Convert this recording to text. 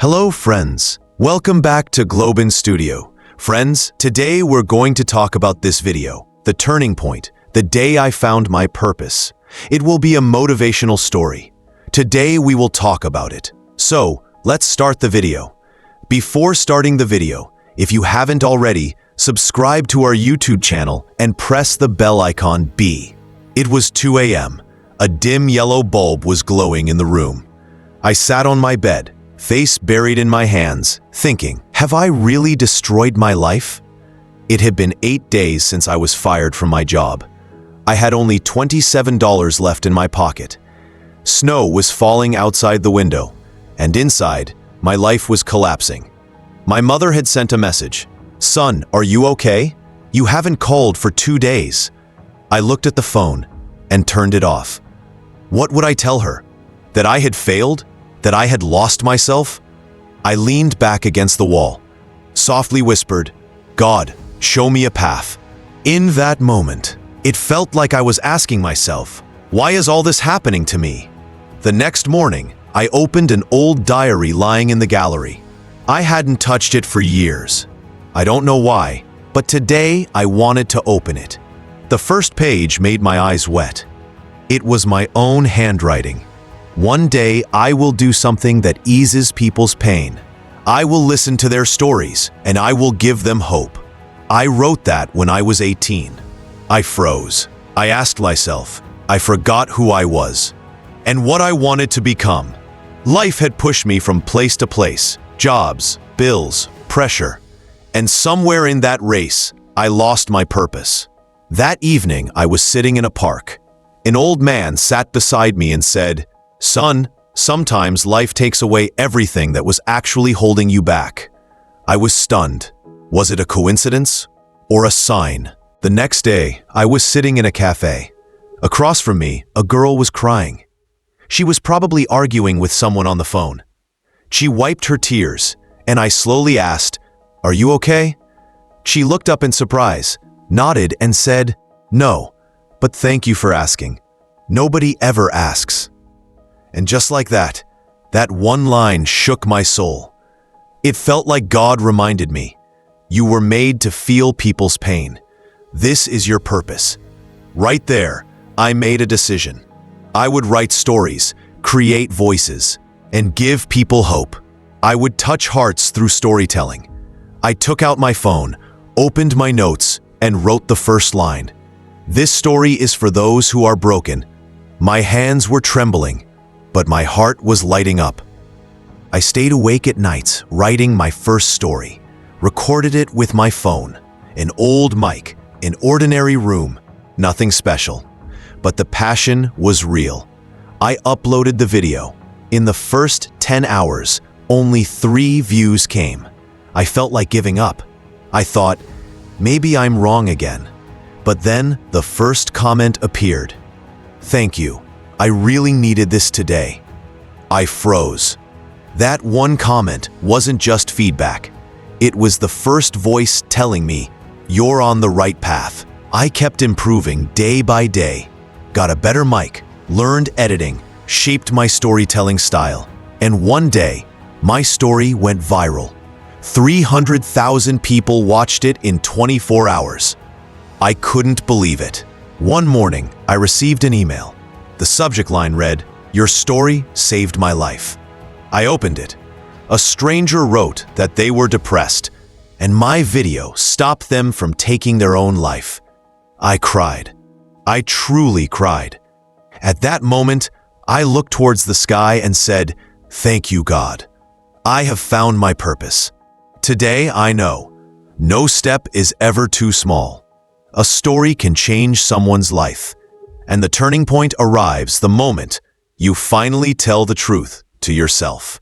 Hello friends, welcome back to Globin Studio. Friends, today we're going to talk about this video, the turning point, the day I found my purpose. It will be a motivational story. Today we will talk about it. So, let's start the video. Before starting the video, if you haven't already, subscribe to our YouTube channel and press the bell icon B. It was 2 a.m. A dim yellow bulb was glowing in the room. I sat on my bed, face buried in my hands, thinking, have I really destroyed my life? It had been 8 days since I was fired from my job. I had only $27 left in my pocket. Snow was falling outside the window, and inside, my life was collapsing. My mother had sent a message. Son, are you okay? You haven't called for 2 days. I looked at the phone and turned it off. What would I tell her? That I had failed? That I had lost myself? I leaned back against the wall, softly whispered, God, show me a path. In that moment, it felt like I was asking myself, why is all this happening to me? The next morning, I opened an old diary lying in the gallery. I hadn't touched it for years. I don't know why, but today I wanted to open it. The first page made my eyes wet. It was my own handwriting. One day, I will do something that eases people's pain. I will listen to their stories, and I will give them hope. I wrote that when I was 18. I froze. I asked myself, I forgot who I was and what I wanted to become. Life had pushed me from place to place, jobs, bills, pressure. And somewhere in that race, I lost my purpose. That evening, I was sitting in a park. An old man sat beside me and said, Son, sometimes life takes away everything that was actually holding you back. I was stunned. Was it a coincidence or a sign? The next day, I was sitting in a cafe. Across from me, a girl was crying. She was probably arguing with someone on the phone. She wiped her tears, and I slowly asked, Are you okay? She looked up in surprise, nodded, and said, No, but thank you for asking. Nobody ever asks. And just like that one line shook my soul. It felt like God reminded me, you were made to feel people's pain. This is your purpose. Right there, I made a decision. I would write stories, create voices, and give people hope. I would touch hearts through storytelling. I took out my phone, opened my notes, and wrote the first line. This story is for those who are broken. My hands were trembling, but my heart was lighting up. I stayed awake at nights, writing my first story, recorded it with my phone, an old mic, an ordinary room, nothing special. But the passion was real. I uploaded the video. In the first 10 hours, only 3 views came. I felt like giving up. I thought, maybe I'm wrong again. But then the first comment appeared. Thank you. I really needed this today. I froze. That one comment wasn't just feedback. It was the first voice telling me, you're on the right path. I kept improving day by day, got a better mic, learned editing, shaped my storytelling style, and one day, my story went viral. 300,000 people watched it in 24 hours. I couldn't believe it. One morning, I received an email. The subject line read, Your story saved my life. I opened it. A stranger wrote that they were depressed, and my video stopped them from taking their own life. I cried. I truly cried. At that moment, I looked towards the sky and said, Thank you, God. I have found my purpose. Today, I know, no step is ever too small. A story can change someone's life. And the turning point arrives the moment you finally tell the truth to yourself.